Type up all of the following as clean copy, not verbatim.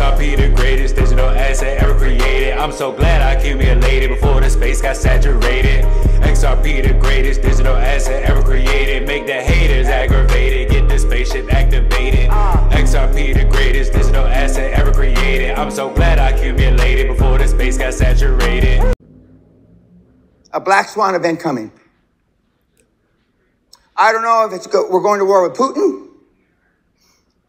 XRP, the greatest digital asset ever created. I'm so glad I accumulated before the space got saturated. XRP, the greatest digital asset ever created. Make the haters aggravated, get the spaceship activated. XRP, the greatest digital asset ever created. I'm so glad I accumulated before the space got saturated. A black swan event coming. I don't know if we're going to war with Putin.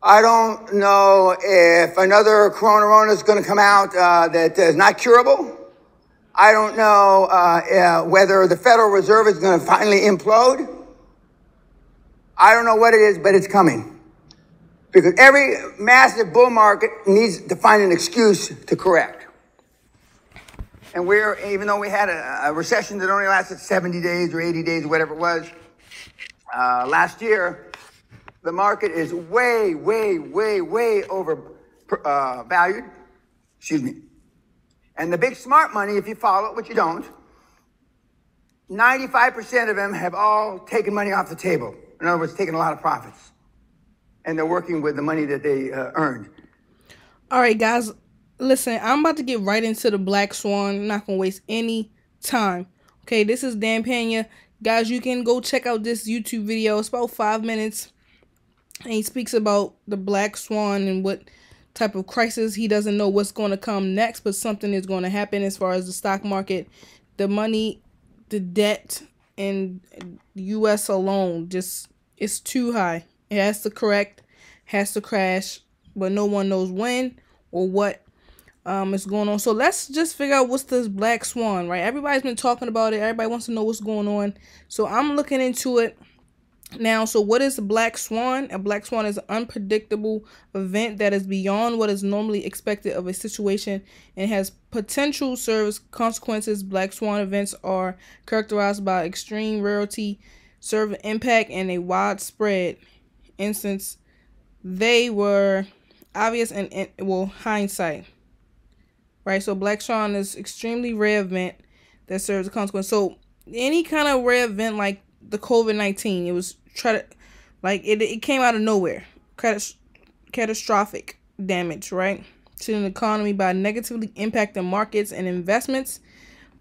I don't know if another corona is going to come out that is not curable. I don't know whether the Federal Reserve is going to finally implode. I don't know what it is, but it's coming. Because every massive bull market needs to find an excuse to correct. And even though we had a recession that only lasted 70 days or 80 days or whatever it was, last year, the market is way, way, way, way over valued. Excuse me. And the big smart money, if you follow it, which you don't, 95% of them have all taken money off the table. In other words, taken a lot of profits. And they're working with the money that they earned. All right, guys. Listen, I'm about to get right into the Black Swan. I'm not going to waste any time. Okay, this is Dan Pena. Guys, you can go check out this YouTube video. It's about 5 minutes. And he speaks about the Black Swan and what type of crisis. He doesn't know what's going to come next, but something is going to happen as far as the stock market. The money, the debt in the U.S. alone, just it's too high. It has to correct, has to crash, but no one knows when or what is going on. So let's just figure out what's this Black Swan, right? Everybody's been talking about it. Everybody wants to know what's going on. So I'm looking into it now. So what is a Black Swan? A Black Swan is an unpredictable event that is beyond what is normally expected of a situation and has potential serious consequences. Black Swan events are characterized by extreme rarity, severe impact, and a widespread instance. They were obvious and well, hindsight. Right, so Black Swan is extremely rare event that serves a consequence. So any kind of rare event like the COVID-19, it came out of nowhere. Catastrophic damage, right, to an economy by negatively impacting markets and investments.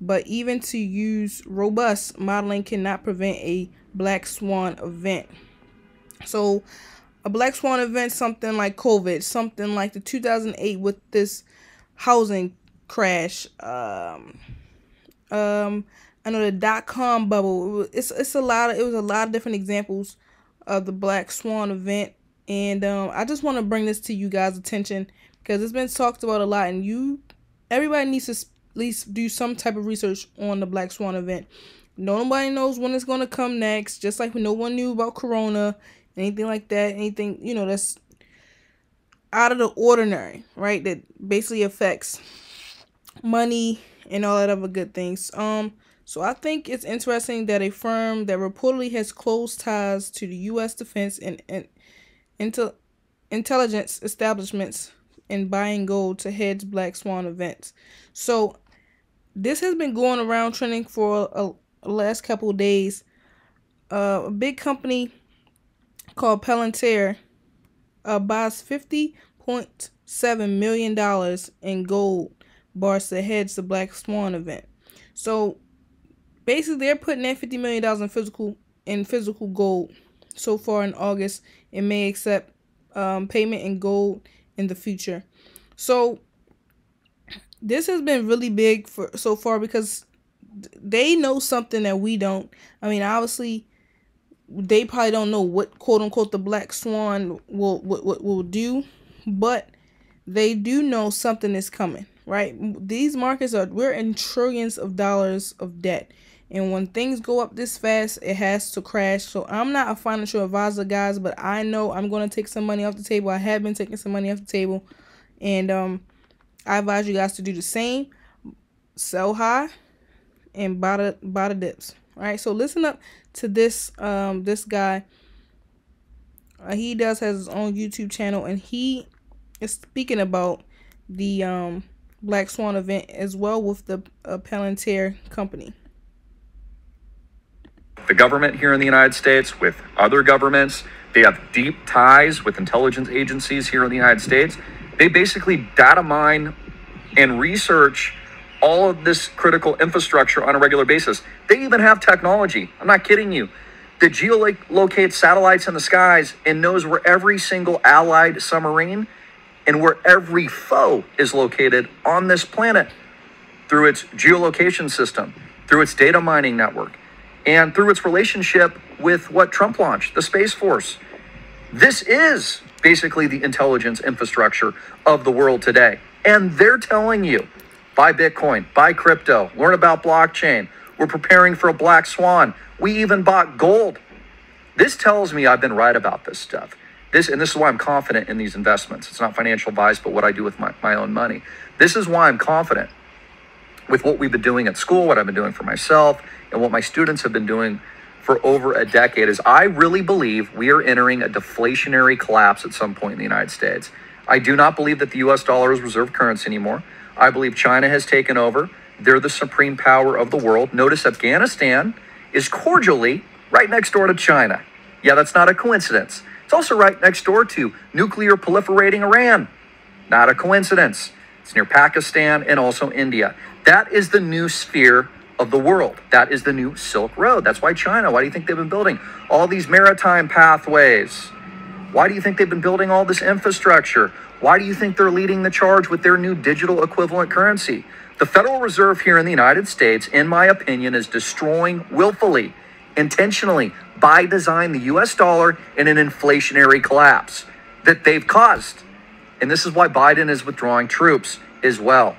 But even to use robust modeling cannot prevent a Black Swan event. So a Black Swan event, something like COVID, something like the 2008 with this housing crash. I know the .com bubble. It was a lot of different examples of the Black Swan event, and I just want to bring this to you guys' attention because it's been talked about a lot, and everybody needs to at least do some type of research on the Black Swan event. Nobody knows when it's going to come next, just like no one knew about Corona, anything like that, anything that's out of the ordinary, right? That basically affects money and all that other good things. So I think it's interesting that a firm that reportedly has close ties to the U.S. defense and intelligence establishments in buying gold to hedge Black Swan events. So this has been going around trending for the last couple of days. A big company called Palantir buys $50.7 million in gold bars to hedge the Black Swan event. So basically, they're putting in $50 million in physical gold so far in August and may accept payment in gold in the future. So this has been really big for so far because they know something that we don't. I mean, obviously, they probably don't know what quote unquote the Black Swan will do, but they do know something is coming, right? These markets we're in trillions of dollars of debt, and when things go up this fast, it has to crash. So I'm not a financial advisor, guys, but I know I'm going to take some money off the table. I have been taking some money off the table, and I advise you guys to do the same. Sell high and buy the dips. All right, so listen up to this this guy. He has his own YouTube channel, and he is speaking about the Black Swan event as well with the Palantir company. The government here in the United States, with other governments, they have deep ties with intelligence agencies here in the United States, They basically data mine and research all of this critical infrastructure on a regular basis. They even have technology. I'm not kidding you. That geolocates satellites in the skies and knows where every single allied submarine and where every foe is located on this planet through its geolocation system, through its data mining network, and through its relationship with what Trump launched, the Space Force. This is basically the intelligence infrastructure of the world today. And they're telling you, buy Bitcoin, buy crypto, learn about blockchain. We're preparing for a black swan. We even bought gold. This tells me I've been right about this stuff. This is why I'm confident in these investments. It's not financial advice, but what I do with my own money. This is why I'm confident with what we've been doing at school, what I've been doing for myself, and what my students have been doing for over a decade. Is I really believe we are entering a deflationary collapse at some point in the United States. I do not believe that the US dollar is reserve currency anymore. I believe China has taken over. They're the supreme power of the world. Notice Afghanistan is cordially right next door to China. Yeah, that's not a coincidence. It's also right next door to nuclear proliferating Iran. Not a coincidence. It's near Pakistan and also India. That is the new sphere of the world. That is the new Silk Road. That's why China, why do you think they've been building all these maritime pathways? Why do you think they've been building all this infrastructure? Why do you think they're leading the charge with their new digital equivalent currency? The Federal Reserve here in the United States, in my opinion, is destroying willfully, intentionally, by design, the US dollar in an inflationary collapse that they've caused. And this is why Biden is withdrawing troops as well,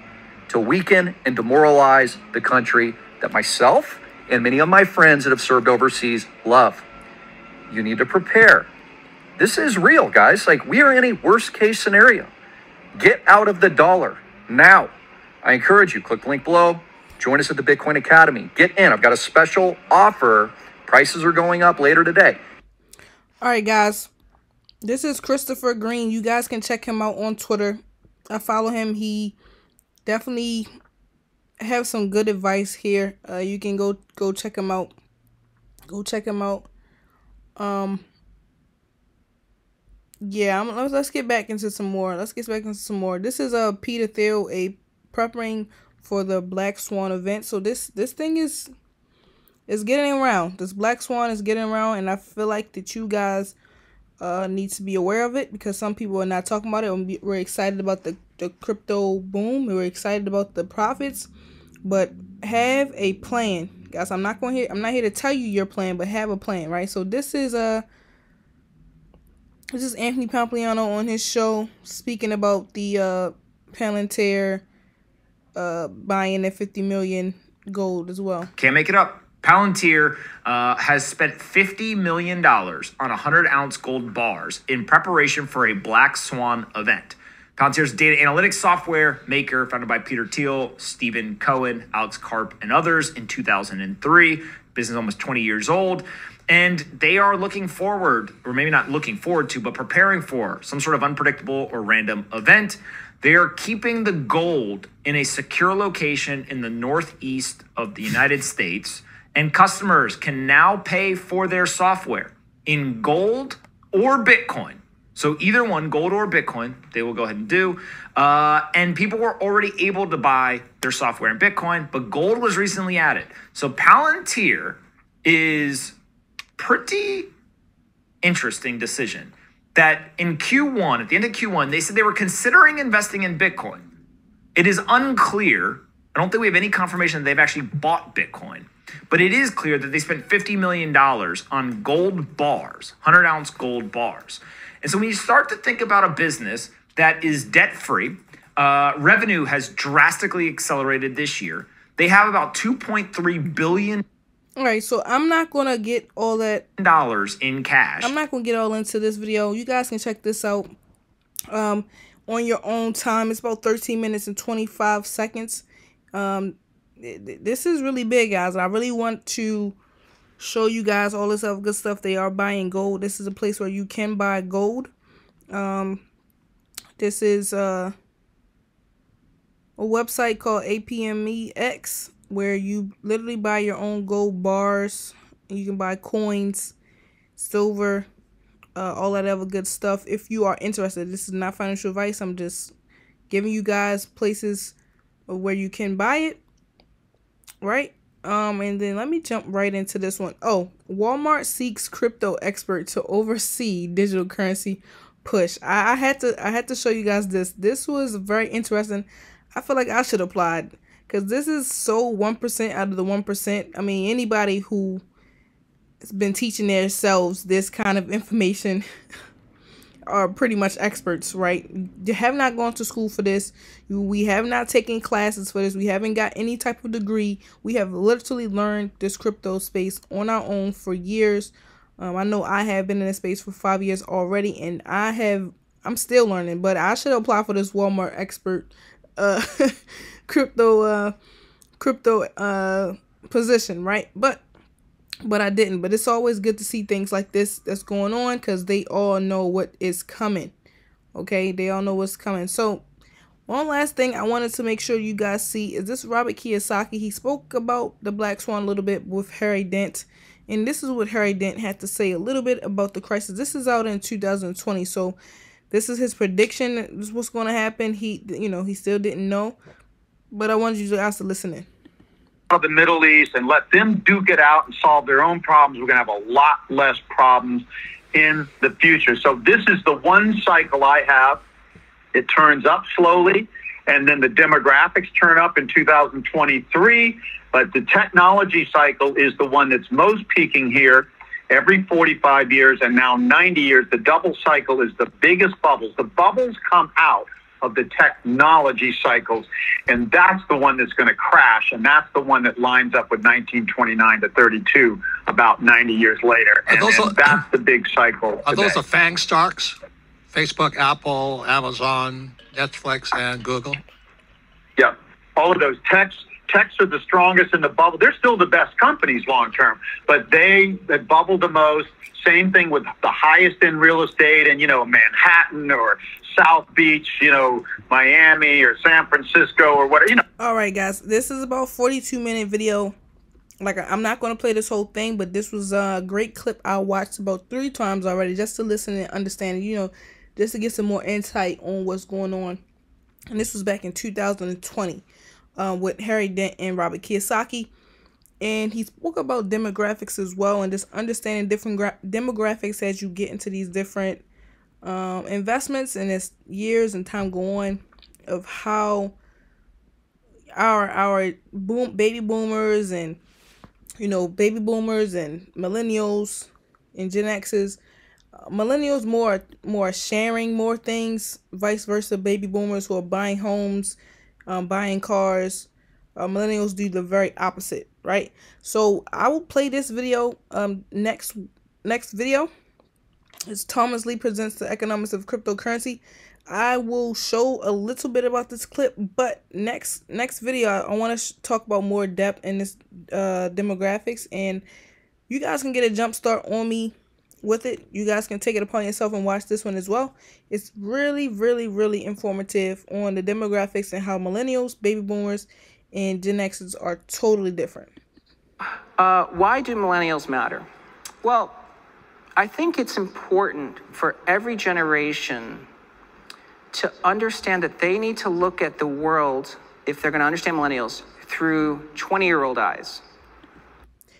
to weaken and demoralize the country that myself and many of my friends that have served overseas love. You need to prepare. This is real, guys. Like, we are in a worst case scenario. Get out of the dollar now. I encourage you, click the link below. Join us at the Bitcoin Academy. Get in. I've got a special offer. Prices are going up later today. All right, guys. This is Christopher Green. You guys can check him out on Twitter. I follow him. He definitely have some good advice here. You can go check him out. Go check him out. Yeah, let's get back into some more. This is Peter Thiel, preparing for the Black Swan event. So this thing is getting around. This Black Swan is getting around, and I feel like that you guys need to be aware of it, because some people are not talking about it. We're excited about the crypto boom. We're excited about the profits, but have a plan, guys. I'm not here to tell you your plan, but have a plan, right? So this is Anthony Pompliano on his show speaking about the Palantir buying at 50 million gold as well. Can't make it up. Palantir has spent $50 million on 100-ounce gold bars in preparation for a Black Swan event. Palantir's data analytics software maker, founded by Peter Thiel, Stephen Cohen, Alex Karp, and others in 2003. Business almost 20 years old. And they are looking forward, or maybe not looking forward to, but preparing for some sort of unpredictable or random event. They are keeping the gold in a secure location in the northeast of the United States. And customers can now pay for their software in gold or Bitcoin. So either one, gold or Bitcoin, they will go ahead and do. And people were already able to buy their software in Bitcoin, but gold was recently added. So Palantir is pretty interesting decision that in Q1, at the end of Q1, they said they were considering investing in Bitcoin. It is unclear. I don't think we have any confirmation that they've actually bought Bitcoin. But it is clear that they spent $50 million on gold bars, 100-ounce gold bars. And so when you start to think about a business that is debt-free, revenue has drastically accelerated this year. They have about $2.3 billion. All right, so I'm not going to get all that dollars in cash. I'm not going to get all into this video. You guys can check this out on your own time. It's about 13 minutes and 25 seconds. This is really big, guys. I really want to show you guys all this other good stuff. They are buying gold. This is a place where you can buy gold. This is a website called APMEX, where you literally buy your own gold bars. You can buy coins, silver, all that other good stuff. If you are interested, this is not financial advice. I'm just giving you guys places where you can buy it, right? And then let me jump right into this one. Oh, Walmart seeks crypto expert to oversee digital currency push. I had to show you guys this. This was very interesting. I feel like I should apply because this is so 1% out of the 1%. I mean, anybody who has been teaching themselves this kind of information are pretty much experts, right? You have not gone to school for this. We have not taken classes for this. We haven't got any type of degree. We have literally learned this crypto space on our own for years. I know I have been in this space for 5 years already, and I'm still learning, but I should apply for this Walmart expert crypto position, right? But I didn't. But it's always good to see things like this that's going on because they all know what is coming. Okay, they all know what's coming. So one last thing I wanted to make sure you guys see is this Robert Kiyosaki. He spoke about the Black Swan a little bit with Harry Dent. And this is what Harry Dent had to say a little bit about the crisis. This is out in 2020. So this is his prediction. This is what's going to happen. He still didn't know. But I wanted you guys to listen in. Of the Middle East and let them duke it out and solve their own problems, we're going to have a lot less problems in the future. So this is the one cycle I have. It turns up slowly, and then the demographics turn up in 2023. But the technology cycle is the one that's most peaking here every 45 years and now 90 years. The double cycle is the biggest bubbles. The bubbles come out of the technology cycles, and that's the one that's going to crash, and that's the one that lines up with 1929 to 32, about 90 years later. And that's the big cycle Are today. those the FANG stocks? Facebook, Apple, Amazon, Netflix, and Google? Yeah, all of those techs are the strongest in the bubble. They're still the best companies long term, but they bubble the most. Same thing with the highest in real estate and, Manhattan or South Beach, Miami or San Francisco or whatever, All right, guys, this is about 42-minute video. Like, I'm not going to play this whole thing, but this was a great clip I watched about 3 times already just to listen and understand, just to get some more insight on what's going on. And this was back in 2020 with Harry Dent and Robert Kiyosaki. And he spoke about demographics as well and just understanding different demographics as you get into these different investments and as years and time go on of how our baby boomers and millennials and Gen X's, millennials more sharing more things, vice versa. Baby boomers who are buying homes, buying cars, millennials do the very opposite, right? So I will play this video next video. It's Thomas Lee presents the economics of cryptocurrency. I will show a little bit about this clip, but next video I want to talk about more depth in this demographics, and you guys can get a jump start on me with it. You guys can take it upon yourself and watch this one as well. It's really, really, really informative on the demographics and how millennials, baby boomers, and Gen Xers are totally different. Why do millennials matter? Well, I think it's important for every generation to understand that they need to look at the world, if they're going to understand millennials, through 20-year-old eyes.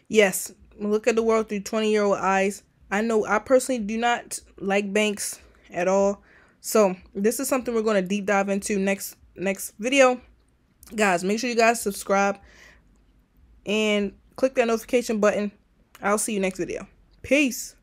Yes, look at the world through 20-year-old eyes. I know I personally do not like banks at all. So this is something we're going to deep dive into next video. Guys, make sure you guys subscribe and click that notification button. I'll see you next video. Peace.